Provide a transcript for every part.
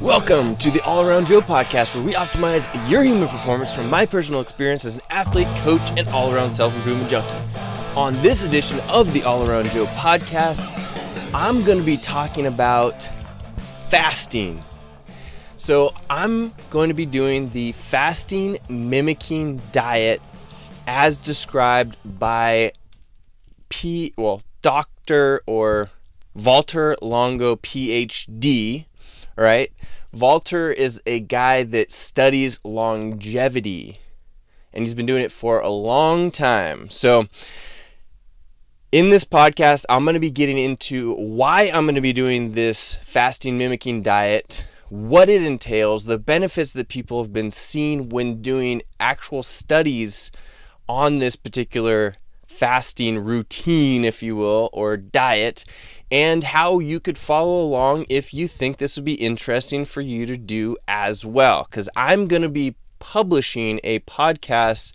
Welcome to the All Around Joe podcast, where we optimize your human performance from my personal experience as an athlete, coach, and all-around self-improvement junkie. On this edition of the All Around Joe podcast, I'm going to be talking about fasting. So I'm going to be doing the Fasting Mimicking Diet as described by Dr. or Walter Longo, PhD. All right. Walter is a guy that studies longevity, and he's been doing it for a long time. So in this podcast, I'm going to be getting into why I'm going to be doing this fasting mimicking diet, what it entails, the benefits that people have been seeing when doing actual studies on this particular fasting routine, if you will, or diet, and how you could follow along if you think this would be interesting for you to do as well. Because I'm going to be publishing a podcast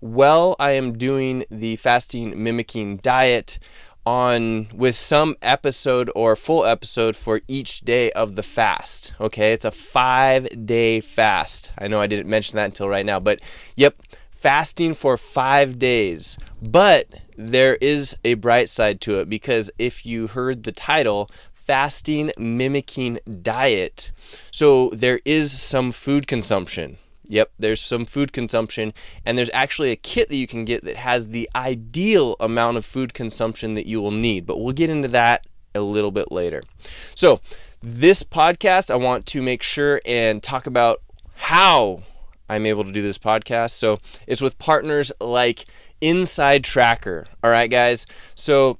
while I am doing the fasting mimicking diet with some episode or full episode for each day of the fast. Okay, it's a 5-day fast. I know I didn't mention that until right now, but yep, fasting for 5 days. But there is a bright side to it, because if you heard the title, Fasting Mimicking Diet, so there is some food consumption. Yep, there's some food consumption, and there's actually a kit that you can get that has the ideal amount of food consumption that you will need, but we'll get into that a little bit later. So this podcast, I want to make sure and talk about how I'm able to do this podcast. So it's with partners like Inside Tracker. All right, guys. So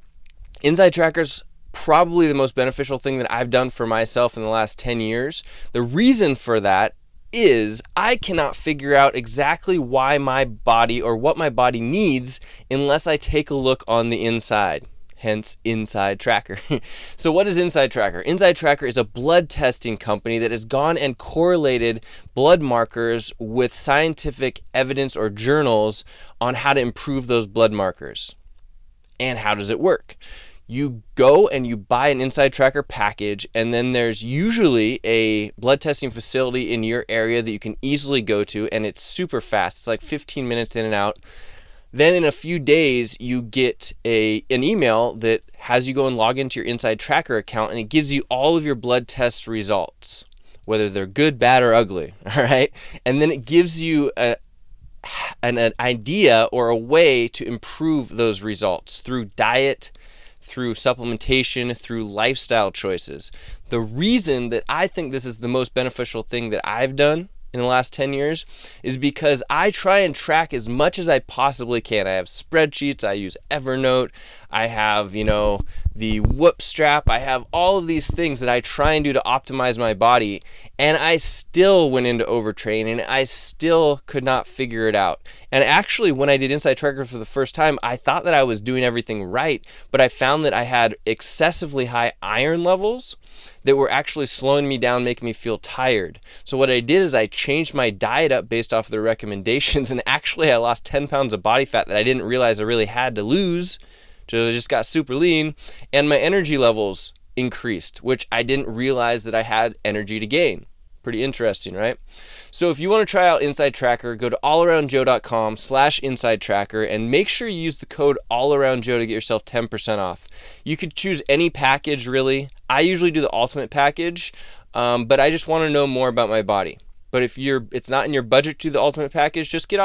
Inside Tracker's probably the most beneficial thing that I've done for myself in the last 10 years. The reason for that is I cannot figure out exactly why my body or what my body needs unless I take a look on the inside. Hence Inside Tracker. So what is Inside Tracker? Inside Tracker is a blood testing company that has gone and correlated blood markers with scientific evidence or journals on how to improve those blood markers. And how does it work? You go and you buy an Inside Tracker package, and then there's usually a blood testing facility in your area that you can easily go to, and it's super fast. It's like 15 minutes in and out. Then in a few days, you get an email that has you go and log into your Inside Tracker account, and it gives you all of your blood test results, whether they're good, bad, or ugly. All right. And then it gives you an idea or a way to improve those results through diet, through supplementation, through lifestyle choices. The reason that I think this is the most beneficial thing that I've done in the last 10 years is because I try and track as much as I possibly can. I have spreadsheets, I use Evernote, I have, the Whoop strap, I have all of these things that I try and do to optimize my body, and I still went into overtraining. I still could not figure it out. And actually, when I did Inside Tracker for the first time, I thought that I was doing everything right, but I found that I had excessively high iron levels that were actually slowing me down, making me feel tired. So what I did is I changed my diet up based off of the recommendations, and actually I lost 10 pounds of body fat that I didn't realize I really had to lose. So I just got super lean, and my energy levels increased, which I didn't realize that I had energy to gain. Pretty interesting, right? So if you want to try out Inside Tracker, go to allaroundjoe.com/Inside Tracker and make sure you use the code allaroundjoe to get yourself 10% off. You could choose any package, really. I usually do the ultimate package, but I just want to know more about my body. But if it's not in your budget to do the ultimate package, just get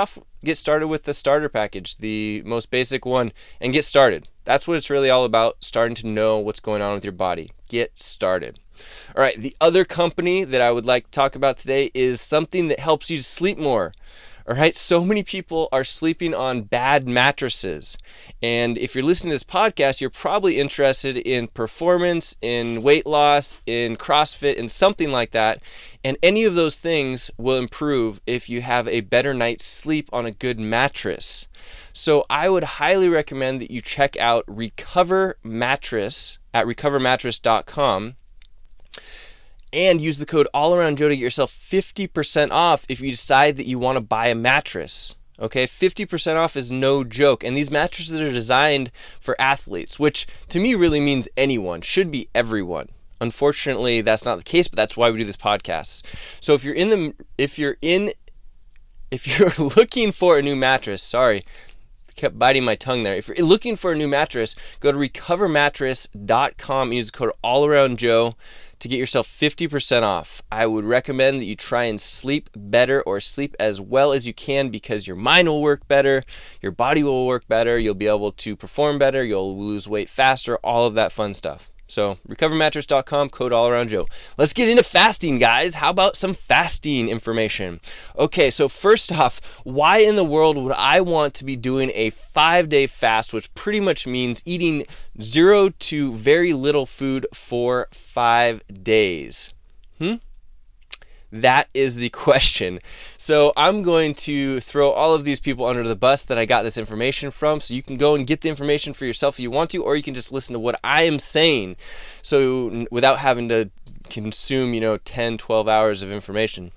started with the starter package, the most basic one, and get started. That's what it's really all about, starting to know what's going on with your body. Get started. All right, the other company that I would like to talk about today is something that helps you to sleep more. All right, so many people are sleeping on bad mattresses. And if you're listening to this podcast, you're probably interested in performance, in weight loss, in CrossFit, and something like that. And any of those things will improve if you have a better night's sleep on a good mattress. So I would highly recommend that you check out Recover Mattress at recovermattress.com. And use the code allaroundjoe to get yourself 50% off if you decide that you want to buy a mattress. Okay, 50% off is no joke. And these mattresses are designed for athletes, which to me really means anyone, should be everyone. Unfortunately, that's not the case, but that's why we do this podcast. So if you're looking for a new mattress, sorry, kept biting my tongue there. If you're looking for a new mattress, go to recovermattress.com, use the code allaroundjoe to get yourself 50% off. I would recommend that you try and sleep better or sleep as well as you can, because your mind will work better, your body will work better, you'll be able to perform better, you'll lose weight faster, all of that fun stuff. So recovermattress.com, code allaroundjoe. Let's get into fasting, guys. How about some fasting information? Okay, so first off, why in the world would I want to be doing a 5-day fast, which pretty much means eating 0 to very little food for 5 days? That is the question. So I'm going to throw all of these people under the bus that I got this information from, so you can go and get the information for yourself if you want to, or you can just listen to what I am saying, so without having to consume 10, 12 hours of information.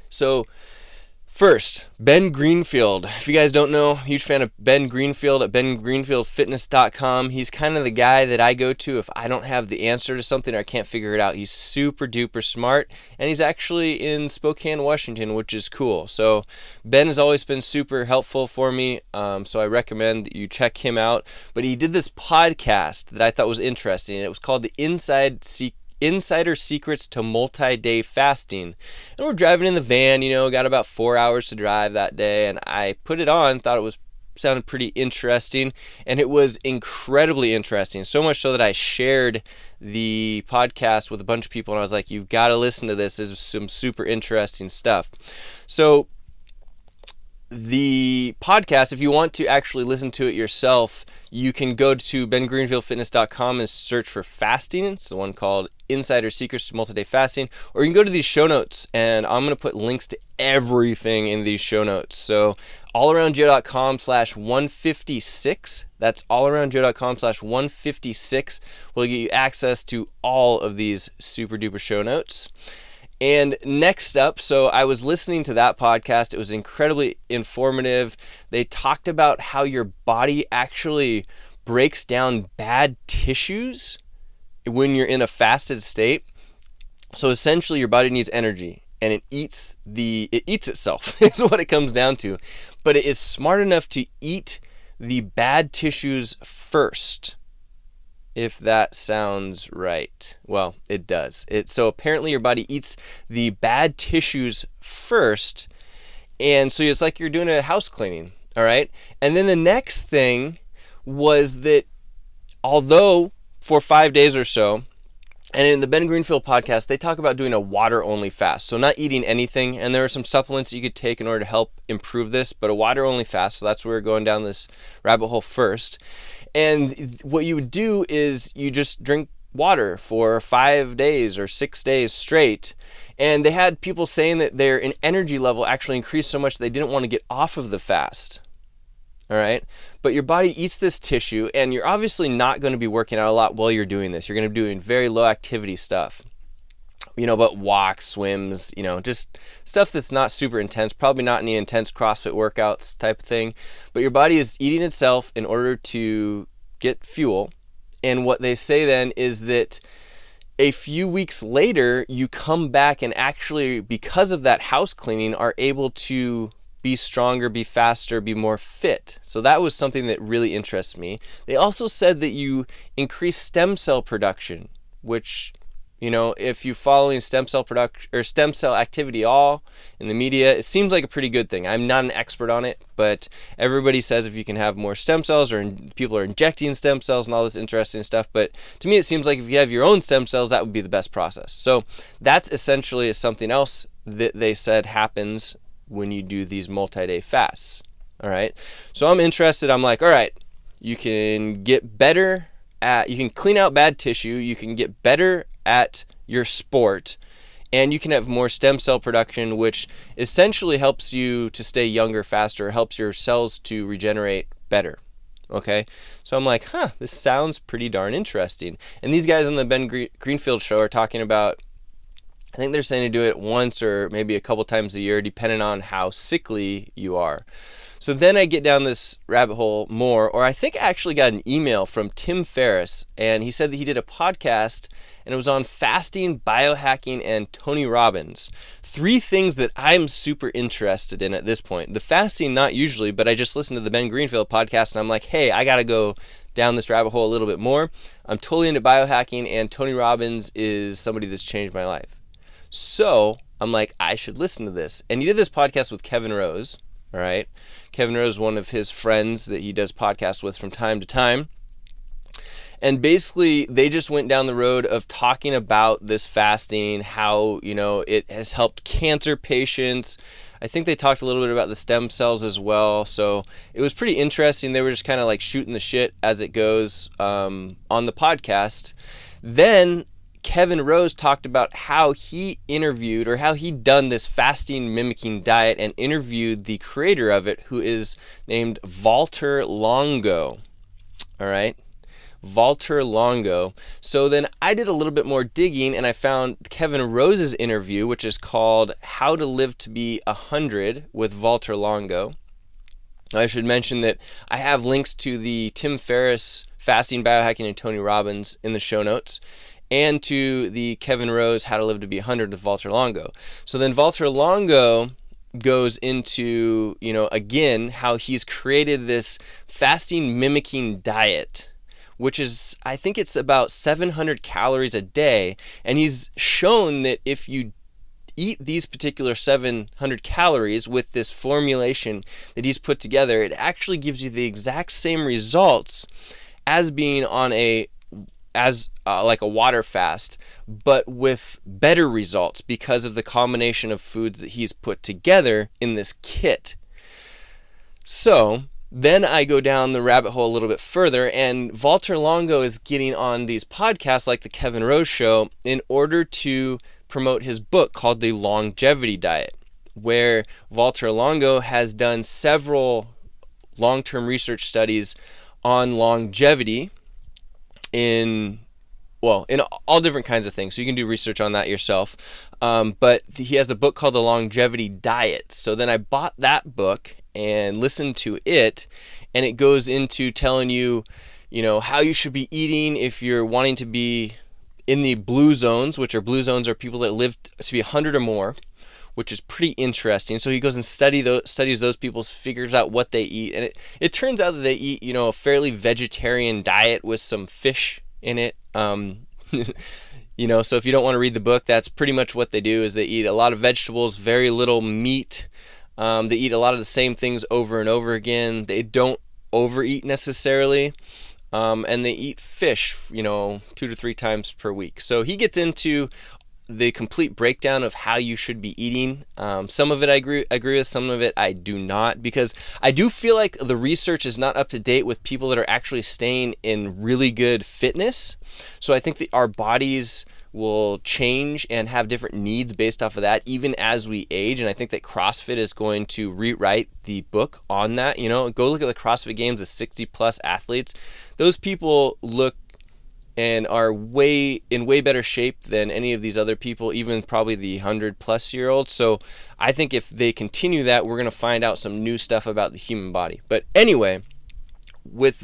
So first, Ben Greenfield. If you guys don't know, huge fan of Ben Greenfield at bengreenfieldfitness.com. He's kind of the guy that I go to if I don't have the answer to something or I can't figure it out. He's super duper smart, and he's actually in Spokane, Washington, which is cool. So Ben has always been super helpful for me, so I recommend that you check him out. But he did this podcast that I thought was interesting. It was called the Insider Secrets to Multi-Day Fasting. And we're driving in the van, got about 4 hours to drive that day, and I put it on, thought it sounded pretty interesting, and it was incredibly interesting, so much so that I shared the podcast with a bunch of people, and I was like, you've got to listen to this. This is some super interesting stuff. So the podcast, if you want to actually listen to it yourself, you can go to bengreenfieldfitness.com and search for fasting. It's the one called Insider Secrets to Multi-Day Fasting. Or you can go to these show notes, and I'm going to put links to everything in these show notes. So allaroundjoe.com/156. That's allaroundjoe.com/156 will get you access to all of these super duper show notes. And next up, so I was listening to that podcast. It was incredibly informative. They talked about how your body actually breaks down bad tissues when you're in a fasted state. So essentially your body needs energy, and it eats itself is what it comes down to. But it is smart enough to eat the bad tissues first. If that sounds right. Well, it does. So apparently your body eats the bad tissues first, and so it's like you're doing a house cleaning, all right? And then the next thing was that although for 5 days or so, and in the Ben Greenfield podcast, they talk about doing a water-only fast, so not eating anything, and there are some supplements you could take in order to help improve this, but a water-only fast, so that's where we're going down this rabbit hole first. And what you would do is you just drink water for 5 days or 6 days straight. And they had people saying that their energy level actually increased so much they didn't want to get off of the fast. All right. But your body eats this tissue, and you're obviously not going to be working out a lot while you're doing this. You're going to be doing very low activity stuff. But walks, swims, just stuff that's not super intense, probably not any intense CrossFit workouts type of thing. But your body is eating itself in order to get fuel. And what they say then is that a few weeks later, you come back and actually, because of that house cleaning, are able to be stronger, be faster, be more fit. So that was something that really interests me. They also said that you increase stem cell production, which, if you're following stem cell production or stem cell activity all in the media, it seems like a pretty good thing. I'm not an expert on it, but everybody says if you can have more stem cells, or people are injecting stem cells and all this interesting stuff. But to me, it seems like if you have your own stem cells, that would be the best process. So that's essentially something else that they said happens when you do these multi-day fasts. All right. So I'm interested. I'm like, all right, you can get better you can clean out bad tissue, you can get better at your sport, and you can have more stem cell production, which essentially helps you to stay younger faster, helps your cells to regenerate better. Okay, so I'm like, this sounds pretty darn interesting. And these guys on the Ben Greenfield show are talking about, I think they're saying to do it once or maybe a couple times a year, depending on how sickly you are. So then I get down this rabbit hole more, or I think I actually got an email from Tim Ferriss, and he said that he did a podcast, and it was on fasting, biohacking, and Tony Robbins. 3 things that I'm super interested in at this point. The fasting, not usually, but I just listened to the Ben Greenfield podcast, and I'm like, hey, I got to go down this rabbit hole a little bit more. I'm totally into biohacking, and Tony Robbins is somebody that's changed my life. So I'm like, I should listen to this. And he did this podcast with Kevin Rose, all right? Kevin Rose is one of his friends that he does podcasts with from time to time. And basically, they just went down the road of talking about this fasting, how, it has helped cancer patients. I think they talked a little bit about the stem cells as well. So it was pretty interesting. They were just kind of like shooting the shit as it goes on the podcast. Then Kevin Rose talked about how he interviewed, or how he'd done this fasting mimicking diet and interviewed the creator of it, who is named Walter Longo. All right. Walter Longo. So then I did a little bit more digging, and I found Kevin Rose's interview, which is called How to Live to Be 100 with Walter Longo. I should mention that I have links to the Tim Ferriss Fasting, Biohacking, and Tony Robbins in the show notes, and to the Kevin Rose How to Live to Be 100 with Walter Longo. So then Walter Longo goes into, again, how he's created this fasting mimicking diet, which is, I think it's about 700 calories a day. And he's shown that if you eat these particular 700 calories with this formulation that he's put together, it actually gives you the exact same results as being on like a water fast, but with better results because of the combination of foods that he's put together in this kit. So then I go down the rabbit hole a little bit further, and Walter Longo is getting on these podcasts like the Kevin Rose Show in order to promote his book called The Longevity Diet, where Walter Longo has done several long-term research studies on longevity in all different kinds of things. So you can do research on that yourself. But he has a book called The Longevity Diet. So then I bought that book and listened to it, and it goes into telling you, how you should be eating if you're wanting to be in the blue zones, which are people that live to be 100 or more, which is pretty interesting. So he goes and studies those people, figures out what they eat, and it turns out that they eat, a fairly vegetarian diet with some fish in it. So if you don't want to read the book, that's pretty much what they do. Is they eat a lot of vegetables, very little meat. They eat a lot of the same things over and over again. They don't overeat necessarily. And they eat fish, 2 to 3 times per week. So he gets into the complete breakdown of how you should be eating. Some of it I agree with, some of it I do not, because I do feel like the research is not up to date with people that are actually staying in really good fitness. So I think that our bodies will change and have different needs based off of that, even as we age. And I think that CrossFit is going to rewrite the book on that. Go look at the CrossFit Games, the 60 plus athletes. Those people look and are in way better shape than any of these other people, even probably the 100-plus-year-olds. So I think if they continue that, we're going to find out some new stuff about the human body. But anyway, with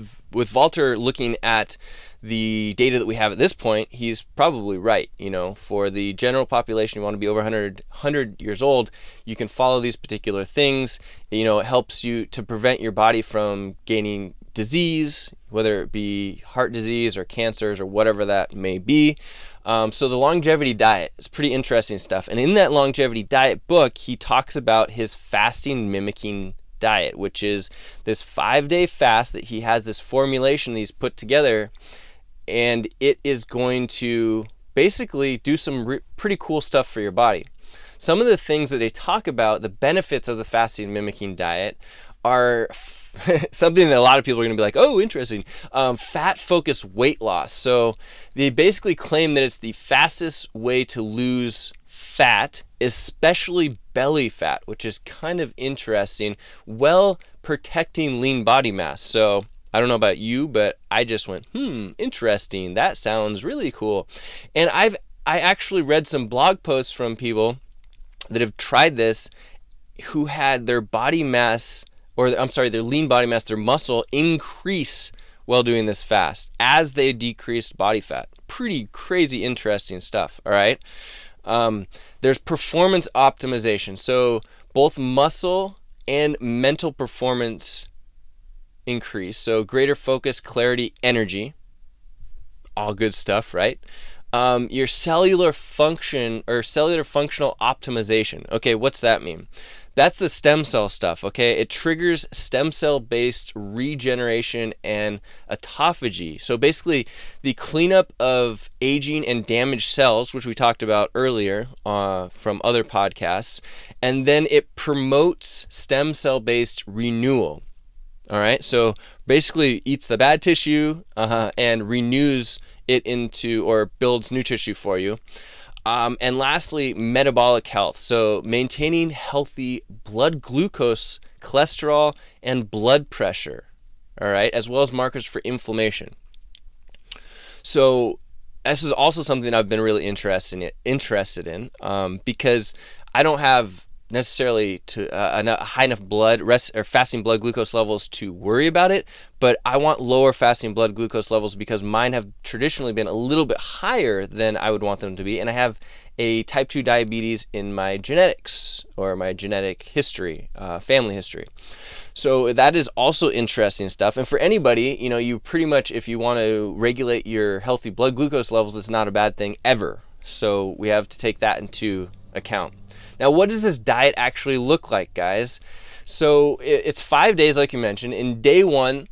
Walter looking at the data that we have at this point, he's probably right. For the general population, you want to be over 100 years old, you can follow these particular things. It helps you to prevent your body from gaining disease, whether it be heart disease or cancers or whatever that may be. So the longevity diet is pretty interesting stuff. And in that longevity diet book, he talks about his fasting mimicking diet, which is this 5-day fast that he has, this formulation that he's put together, and it is going to basically do some pretty cool stuff for your body. Some of the things that they talk about, the benefits of the fasting mimicking diet, are something that a lot of people are going to be like, oh, interesting. Fat-focused weight loss. So they basically claim that it's the fastest way to lose fat, especially belly fat, which is kind of interesting, while protecting lean body mass. So I don't know about you, but I just went, interesting. That sounds really cool. And I actually read some blog posts from people that have tried this, who had their body mass their lean body mass, their muscle increase while doing this fast as they decreased body fat. Pretty crazy, interesting stuff, all right? There's performance optimization. So both muscle and mental performance increase. So greater focus, clarity, energy, all good stuff, right? Your cellular function or cellular functional optimization. Okay, what's that mean? That's the stem cell stuff, okay? It triggers stem cell-based regeneration and autophagy. So basically, the cleanup of aging and damaged cells, which we talked about earlier from other podcasts, and then it promotes stem cell-based renewal. All right, so basically eats the bad tissue and renews it into or builds new tissue for you. And lastly, metabolic health. So maintaining healthy blood glucose, cholesterol, and blood pressure, all right, as well as markers for inflammation. So this is also something I've been really interested in because I don't have necessarily high enough fasting blood glucose levels to worry about it, but I want lower fasting blood glucose levels because mine have traditionally been a little bit higher than I would want them to be, and I have a type 2 diabetes in my genetics or my genetic history, family history. So that is also interesting stuff. And for anybody, you pretty much, if you want to regulate your healthy blood glucose levels, it's not a bad thing ever. So we have to take that into account. Now, what does this diet actually look like, guys? So it's 5 days, like you mentioned. In day 1,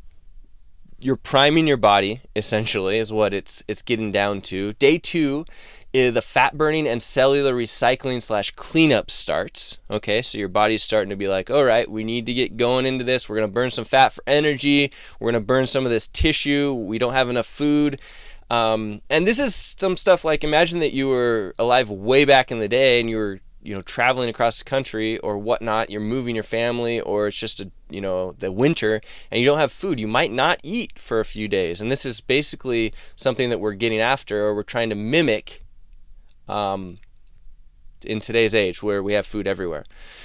you're priming your body, essentially, is what it's getting down to. Day 2, the fat burning and cellular recycling / cleanup starts. Okay, so your body's starting to be like, all right, we need to get going into this. We're going to burn some fat for energy. We're going to burn some of this tissue. We don't have enough food. And this is some stuff like, imagine that you were alive way back in the day and you were traveling across the country or whatnot, you're moving your family, or it's just the winter and you don't have food. You might not eat for a few days. And this is basically something that we're getting after, or we're trying to mimic in today's age where we have food everywhere.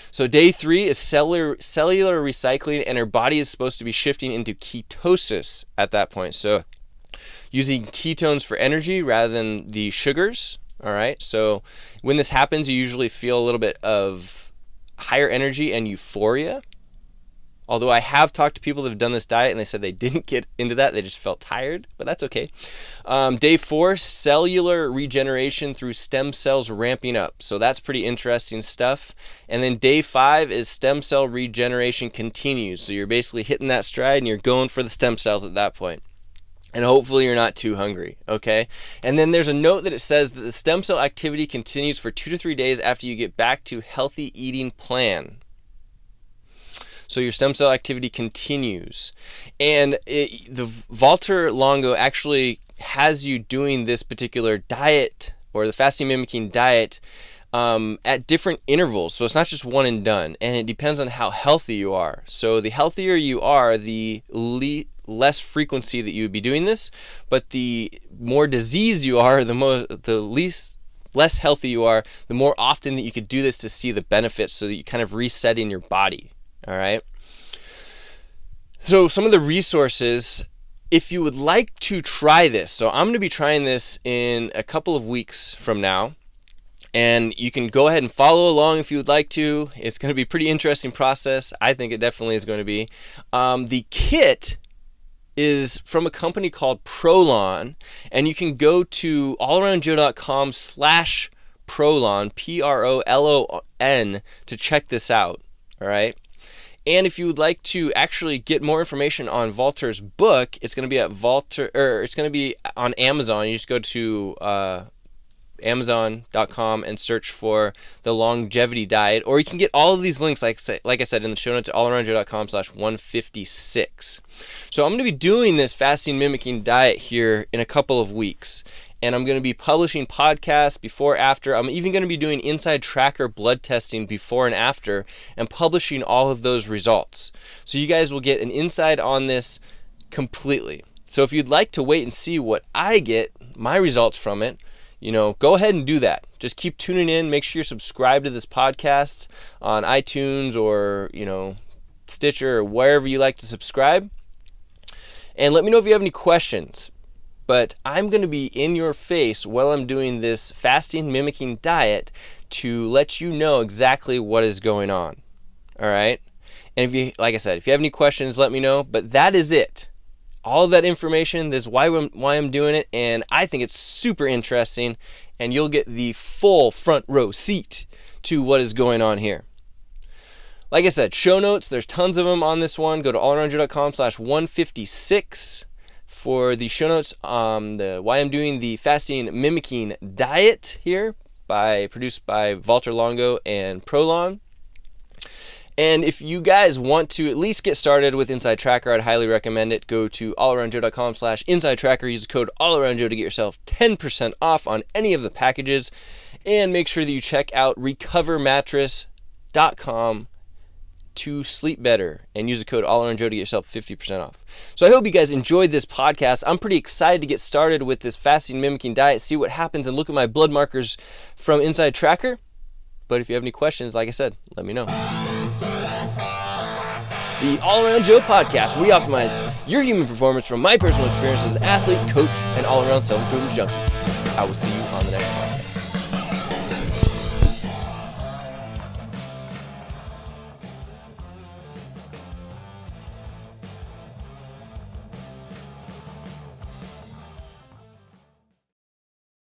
So day 3 is cellular recycling, and our body is supposed to be shifting into ketosis at that point. So using ketones for energy rather than the sugars. All right, so when this happens, you usually feel a little bit of higher energy and euphoria. Although I have talked to people that have done this diet and they said they didn't get into that, they just felt tired, but that's okay. Day 4, cellular regeneration through stem cells ramping up. So that's pretty interesting stuff. And then day 5 is stem cell regeneration continues. So you're basically hitting that stride and you're going for the stem cells at that point. And hopefully you're not too hungry, okay? And then there's a note that it says that the stem cell activity continues for 2 to 3 days after you get back to healthy eating plan. So your stem cell activity continues. And the Valter Longo actually has you doing this particular diet, or the fasting mimicking diet, at different intervals. So it's not just one and done, and it depends on how healthy you are. So the healthier you are, the less frequency that you would be doing this, but the more disease you are, less healthy you are, the more often that you could do this to see the benefits, so that you kind of resetting your body. All right. So some of the resources, if you would like to try this, so I'm going to be trying this in a couple of weeks from now. And you can go ahead and follow along if you would like to. It's going to be a pretty interesting process. I think it definitely is going to be. The kit is from a company called Prolon, and you can go to allaroundjoe.com/Prolon, Prolon, to check this out. All right. And if you would like to actually get more information on Valter's book, it's going to be at it's going to be on Amazon. You just go to Amazon.com and search for the longevity diet, or you can get all of these links, like I said, in the show notes at allaroundjoe.com/156. So I'm going to be doing this fasting mimicking diet here in a couple of weeks, and I'm going to be publishing podcasts before, after. I'm even going to be doing inside tracker blood testing before and after, and publishing all of those results. So you guys will get an inside on this completely. So if you'd like to wait and see what I get, my results from it, go ahead and do that. Just keep tuning in. Make sure you're subscribed to this podcast on iTunes or, Stitcher, or wherever you like to subscribe. And let me know if you have any questions. But I'm going to be in your face while I'm doing this fasting mimicking diet to let you know exactly what is going on. All right? And if you, like I said, if you have any questions, let me know. But that is it. All of that information, this is why I'm doing it, and I think it's super interesting, and you'll get the full front row seat to what is going on here. Like I said, show notes, there's tons of them on this one. Go to allaroundjoe.com/156 for the show notes on why I'm doing the fasting mimicking diet here, produced by Walter Longo and Prolon. And if you guys want to at least get started with Inside Tracker, I'd highly recommend it. Go to allaroundjoe.com/Inside Tracker. Use the code allaroundjoe to get yourself 10% off on any of the packages. And make sure that you check out recovermattress.com to sleep better. And use the code allaroundjoe to get yourself 50% off. So I hope you guys enjoyed this podcast. I'm pretty excited to get started with this fasting mimicking diet, see what happens, and look at my blood markers from Inside Tracker. But if you have any questions, like I said, let me know. The All Around Joe podcast, we optimize your human performance from my personal experience as an athlete, coach, and all-around self-improvement junkie. I will see you on the next podcast.